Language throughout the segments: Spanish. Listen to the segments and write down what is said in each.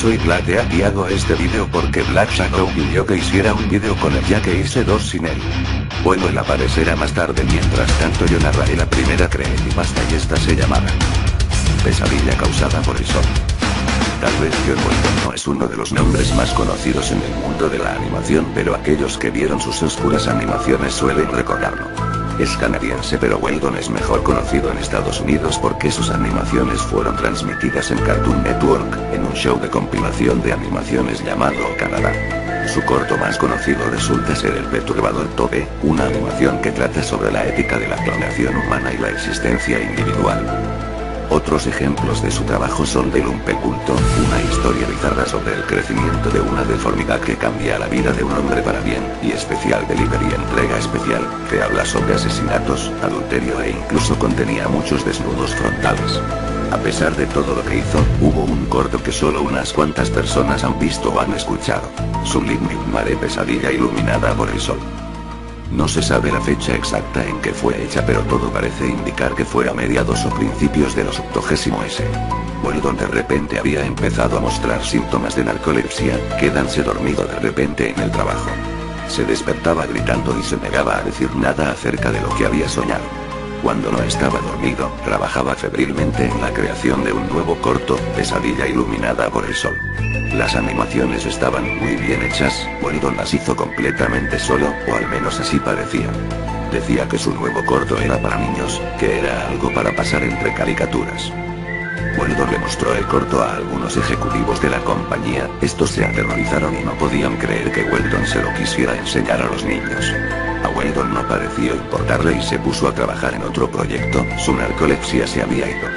soy Blackea y hago este video porque Black Shadow pidió que hiciera un video con él ya que hice dos sin él. Bueno, él aparecerá más tarde, mientras tanto yo narraré la primera creepypasta y esta se llamará Pesadilla causada por el sol. Tal vez John Weldon no es uno de los nombres más conocidos en el mundo de la animación, pero aquellos que vieron sus oscuras animaciones suelen recordarlo. Es canadiense, pero Weldon es mejor conocido en Estados Unidos porque sus animaciones fueron transmitidas en Cartoon Network, en un show de compilación de animaciones llamado Canadá. Su corto más conocido resulta ser El Perturbador Tobe, una animación que trata sobre la ética de la clonación humana y la existencia individual. Otros ejemplos de su trabajo son The Lumpeculto, una historia bizarra sobre el crecimiento de una deformidad que cambia la vida de un hombre para bien, y Special Delivery, entrega especial, que habla sobre asesinatos, adulterio e incluso contenía muchos desnudos frontales. A pesar de todo lo que hizo, hubo un corto que solo unas cuantas personas han visto o han escuchado. Subliminal Mare, Pesadilla iluminada por el sol. No se sabe la fecha exacta en que fue hecha, pero todo parece indicar que fue a mediados o principios de los 80s. Weldon de repente había empezado a mostrar síntomas de narcolepsia, quedándose dormido de repente en el trabajo. Se despertaba gritando y se negaba a decir nada acerca de lo que había soñado. Cuando no estaba dormido, trabajaba febrilmente en la creación de un nuevo corto, Pesadilla iluminada por el sol. Las animaciones estaban muy bien hechas, Weldon las hizo completamente solo, o al menos así parecía. Decía que su nuevo corto era para niños, que era algo para pasar entre caricaturas. Weldon le mostró el corto a algunos ejecutivos de la compañía, estos se aterrorizaron y no podían creer que Weldon se lo quisiera enseñar a los niños. A Weldon no pareció importarle y se puso a trabajar en otro proyecto, su narcolepsia se había ido.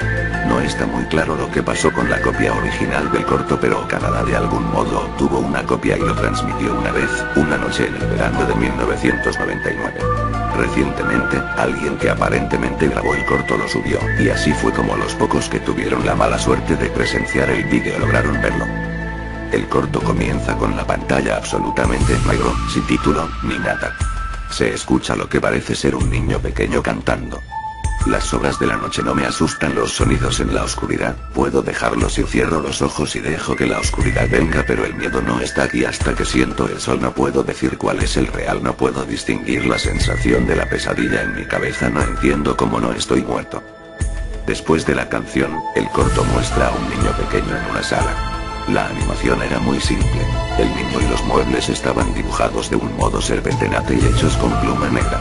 No está muy claro lo que pasó con la copia original del corto, pero Canadá de algún modo obtuvo una copia y lo transmitió una noche en el verano de 1999. Recientemente, alguien que aparentemente grabó el corto lo subió, y así fue como los pocos que tuvieron la mala suerte de presenciar el vídeo lograron verlo. El corto comienza con la pantalla absolutamente en negro, sin título, ni nada. Se escucha lo que parece ser un niño pequeño cantando. Las horas de la noche no me asustan los sonidos en la oscuridad, puedo dejarlos si cierro los ojos y dejo que la oscuridad venga, pero el miedo no está aquí hasta que siento el sol. No puedo decir cuál es el real, no puedo distinguir la sensación de la pesadilla en mi cabeza, no entiendo cómo no estoy muerto. Después de la canción, el corto muestra a un niño pequeño en una sala. La animación era muy simple, el niño y los muebles estaban dibujados de un modo serpentinante y hechos con pluma negra.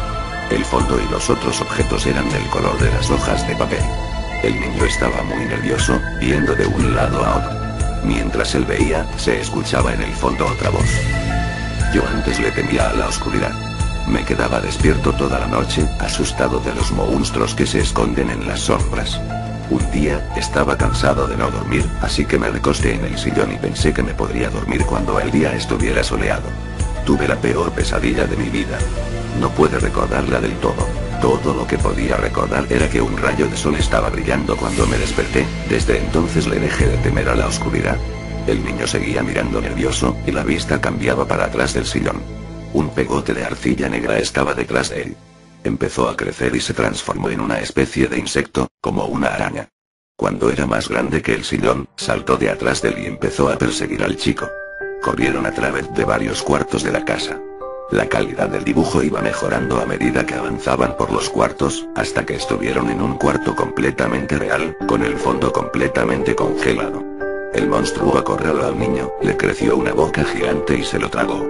El fondo y los otros objetos eran del color de las hojas de papel. El niño estaba muy nervioso, viendo de un lado a otro. Mientras él veía, se escuchaba en el fondo otra voz. Yo antes le temía a la oscuridad. Me quedaba despierto toda la noche, asustado de los monstruos que se esconden en las sombras. Un día, estaba cansado de no dormir, así que me recosté en el sillón y pensé que me podría dormir cuando el día estuviera soleado. Tuve la peor pesadilla de mi vida. No pude recordarla del todo. Todo lo que podía recordar era que un rayo de sol estaba brillando cuando me desperté. Desde entonces le dejé de temer a la oscuridad. El niño seguía mirando nervioso, y la vista cambiaba para atrás del sillón. Un pegote de arcilla negra estaba detrás de él. Empezó a crecer y se transformó en una especie de insecto, como una araña. Cuando era más grande que el sillón, saltó de atrás de él y empezó a perseguir al chico. Corrieron a través de varios cuartos de la casa. La calidad del dibujo iba mejorando a medida que avanzaban por los cuartos, hasta que estuvieron en un cuarto completamente real, con el fondo completamente congelado. El monstruo acorraló al niño, le creció una boca gigante y se lo tragó.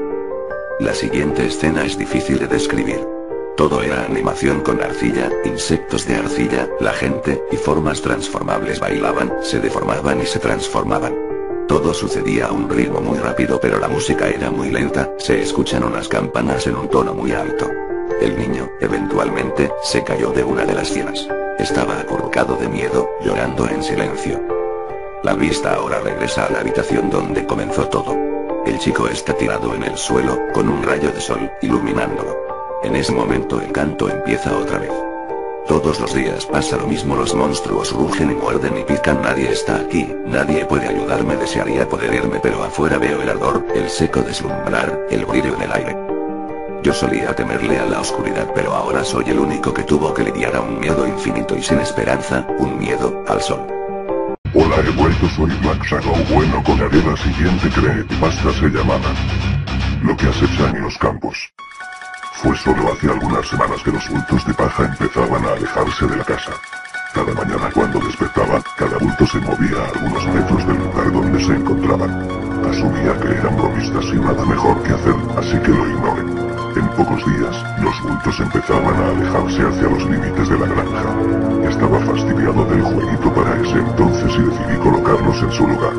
La siguiente escena es difícil de describir. Todo era animación con arcilla, insectos de arcilla, la gente y formas transformables bailaban, se deformaban y se transformaban. Todo sucedía a un ritmo muy rápido, pero la música era muy lenta, se escuchan unas campanas en un tono muy alto. El niño, eventualmente, se cayó de una de las filas. Estaba acurrucado de miedo, llorando en silencio. La vista ahora regresa a la habitación donde comenzó todo. El chico está tirado en el suelo, con un rayo de sol, iluminándolo. En ese momento el canto empieza otra vez. Todos los días pasa lo mismo, los monstruos rugen y muerden y pican. Nadie está aquí, nadie puede ayudarme, desearía poder irme, pero afuera veo el ardor, el seco deslumbrar, el brillo en el aire. Yo solía temerle a la oscuridad, pero ahora soy el único que tuvo que lidiar a un miedo infinito y sin esperanza, un miedo al sol. Hola, he vuelto, soy Black Shadow. Bueno, contaré la siguiente creepypasta, se llamaba Lo que acecha en los campos. Fue solo hace algunas semanas que los bultos de paja empezaban a alejarse de la casa. Cada mañana cuando despertaba, cada bulto se movía a algunos metros del lugar donde se encontraban. Asumía que eran bromistas y nada mejor que hacer, así que lo ignoré. En pocos días, los bultos empezaban a alejarse hacia los límites de la granja. Estaba fastidiado del jueguito para ese entonces y decidí colocarlos en su lugar.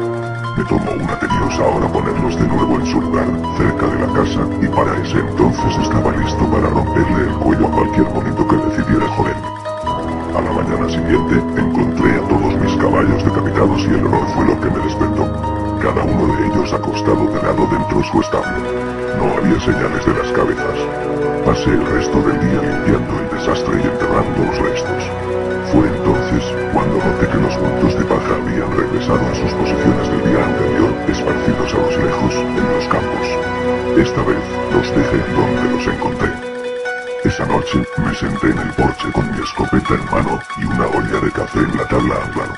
Me tomó una tediosa hora ponerlos de nuevo en su lugar, cerca de la casa, y para ese entonces estaba listo para romperle el cuello a cualquier monito que decidiera joderme. A la mañana siguiente, encontré a todos mis caballos decapitados y el olor fue lo que me despertó. Cada uno de ellos acostado de lado dentro de su establo. No había señales de las cabezas. Pasé el resto del día limpiando el desastre y enterrando los restos. Fue entonces cuando noté que los bultos de paja habían regresado a sus posiciones del día anterior, esparcidos a los lejos, en los campos. Esta vez, los dejé donde los encontré. Esa noche, me senté en el porche con mi escopeta en mano y una olla de café en la tabla al lado.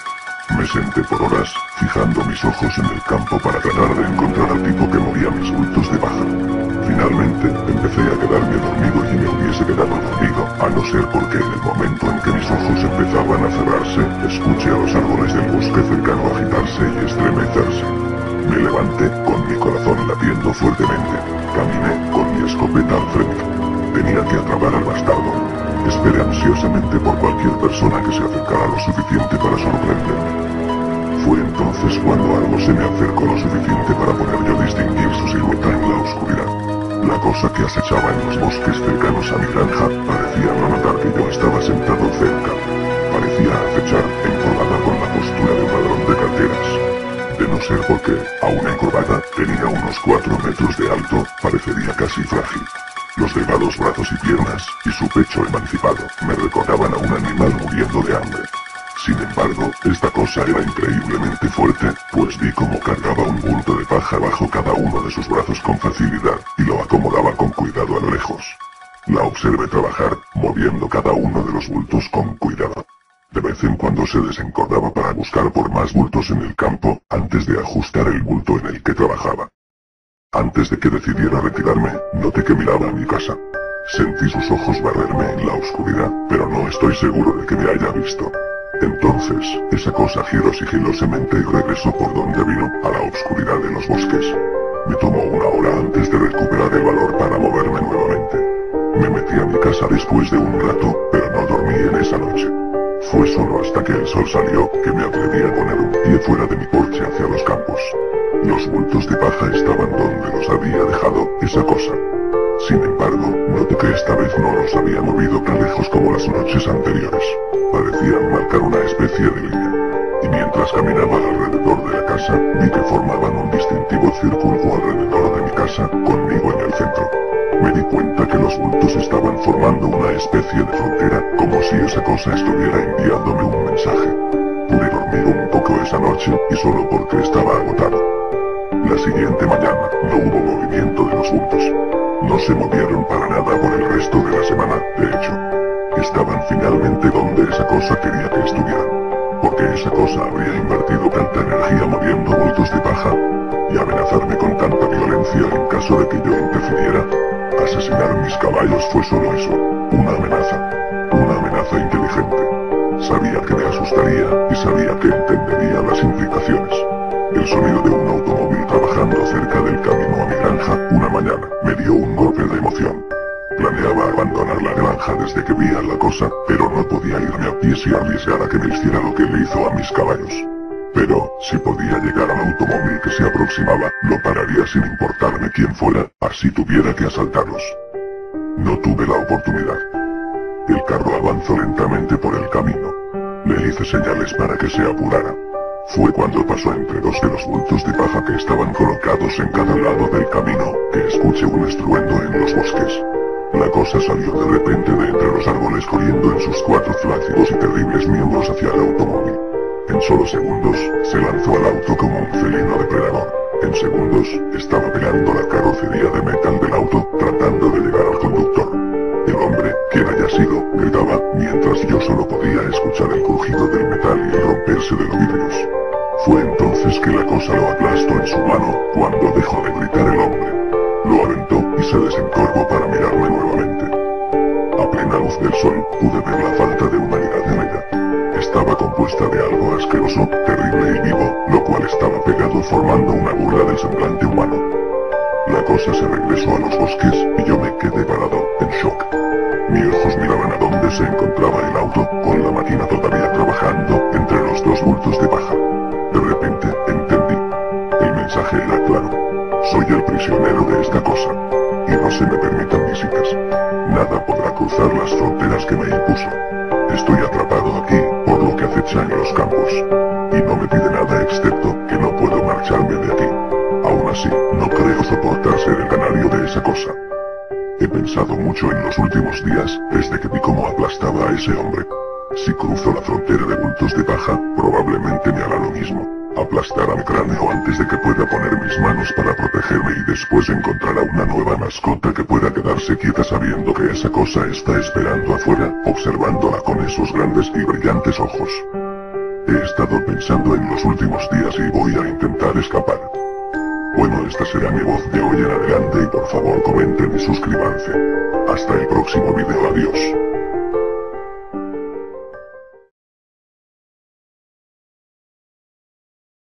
Me senté por horas, fijando mis ojos en el campo para tratar de encontrar al tipo que movía mis bultos de paja. Finalmente, empecé a quedarme dormido y me hubiese quedado dormido, a no ser porque en el momento en que mis ojos empezaban a cerrarse, escuché a los árboles del bosque cercano agitarse y estremecerse. Me levanté, con mi corazón latiendo fuertemente. Caminé, con mi escopeta al frente. Tenía que atrapar al bastardo. Esperé ansiosamente por cualquier persona que se acercara lo suficiente para sorprenderme. Fue entonces cuando algo se me acercó lo suficiente para poder yo distinguir su silueta en la oscuridad. La cosa que acechaba en los bosques cercanos a mi granja parecía no notar que yo estaba sentado cerca. Parecía acechar, encorvada con la postura de un ladrón de carteras. De no ser porque, aún encorvada, tenía unos 4 metros de alto, parecería casi frágil. Los delgados brazos y piernas, y su pecho emancipado, me recordaban a un animal muriendo de hambre. Sin embargo, esta cosa era increíblemente fuerte, pues vi cómo cargaba un bulto de paja bajo cada uno de sus brazos con facilidad, y lo acomodaba con cuidado a lo lejos. La observé trabajar, moviendo cada uno de los bultos con cuidado. De vez en cuando se desencordaba para buscar por más bultos en el campo, antes de ajustar el bulto en el que trabajaba. Antes de que decidiera retirarme, noté que miraba a mi casa. Sentí sus ojos barrerme en la oscuridad, pero no estoy seguro de que me haya visto. Entonces, esa cosa giró sigilosamente y regresó por donde vino, a la oscuridad de los bosques. Me tomó una hora antes de recuperar el valor para moverme nuevamente. Me metí a mi casa después de un rato, pero no dormí en esa noche. Fue solo hasta que el sol salió, que me atreví a poner un pie fuera de mi porche hacia los campos. Los bultos de paja estaban donde los había dejado esa cosa. Sin embargo, noté que esta vez no los había movido tan lejos como las noches anteriores. Parecían marcar una especie de línea. Y mientras caminaba alrededor de la casa, vi que formaban un distintivo círculo alrededor de mi casa, conmigo en el centro. Me di cuenta que los bultos estaban formando una especie de frontera, como si esa cosa estuviera enviándome un mensaje. Pude dormir un poco esa noche, y solo porque estaba agotado. La siguiente mañana, no hubo movimiento de los bultos. No se movieron para nada por el resto de la semana, de hecho. Estaban finalmente donde esa cosa quería que estuvieran. Porque esa cosa habría invertido tanta energía moviendo bultos de paja, y amenazarme con tanta violencia en caso de que yo interfiriera. Asesinar mis caballos fue solo eso, una amenaza inteligente. Sabía que me asustaría, y sabía que entendería las implicaciones. El sonido de un automóvil trabajando cerca del camino a mi granja, una mañana, me dio un golpe de emoción. Planeaba abandonar la granja desde que vi a la cosa, pero no podía irme a pie si arriesgara que me hiciera lo que le hizo a mis caballos. Pero, si podía llegar al automóvil que se aproximaba, lo pararía sin importarme quién fuera, así tuviera que asaltarlos. No tuve la oportunidad. El carro avanzó lentamente por el camino. Le hice señales para que se apurara. Fue cuando pasó entre dos de los bultos de paja que estaban colocados en cada lado del camino, que escuché un estruendo en los bosques. La cosa salió de repente de entre los árboles corriendo en sus 4 flácidos y terribles miembros hacia el automóvil. En solo segundos, se lanzó al auto como un felino depredador. En segundos, estaba pegando la carrocería de metal del auto, tratando de llegar al conductor. El hombre, quien haya sido, gritaba, mientras yo solo podía escuchar el crujido del metal y el romperse de los vidrios. es que la cosa lo aplastó en su mano, cuando dejó de gritar el hombre. Lo aventó y se desencorvó para mirarme nuevamente. A plena luz del sol, pude ver la falta de humanidad en ella. Estaba compuesta de algo asqueroso, terrible y vivo, lo cual estaba pegado formando una burla del semblante humano. La cosa se regresó a los bosques, y yo me quedé parado, en shock. Mis ojos miraban a donde se encontraba el auto, con la máquina todavía trabajando, entre los dos bultos de paja. De repente, entendí. El mensaje era claro. Soy el prisionero de esta cosa. Y no se me permitan visitas. Nada podrá cruzar las fronteras que me impuso. Estoy atrapado aquí, por lo que acechan en los campos. Y no me pide nada excepto que no puedo marcharme de aquí. Aún así, no creo soportar ser el canario de esa cosa. He pensado mucho en los últimos días, desde que vi cómo aplastaba a ese hombre. Si cruzo la frontera de bultos de paja, probablemente me hará lo mismo. Aplastar a mi cráneo antes de que pueda poner mis manos para protegerme y después encontrar a una nueva mascota que pueda quedarse quieta sabiendo que esa cosa está esperando afuera, observándola con esos grandes y brillantes ojos. He estado pensando en los últimos días y voy a intentar escapar. Bueno, esta será mi voz de hoy en adelante y por favor comenten y suscríbanse. Hasta el próximo video, adiós.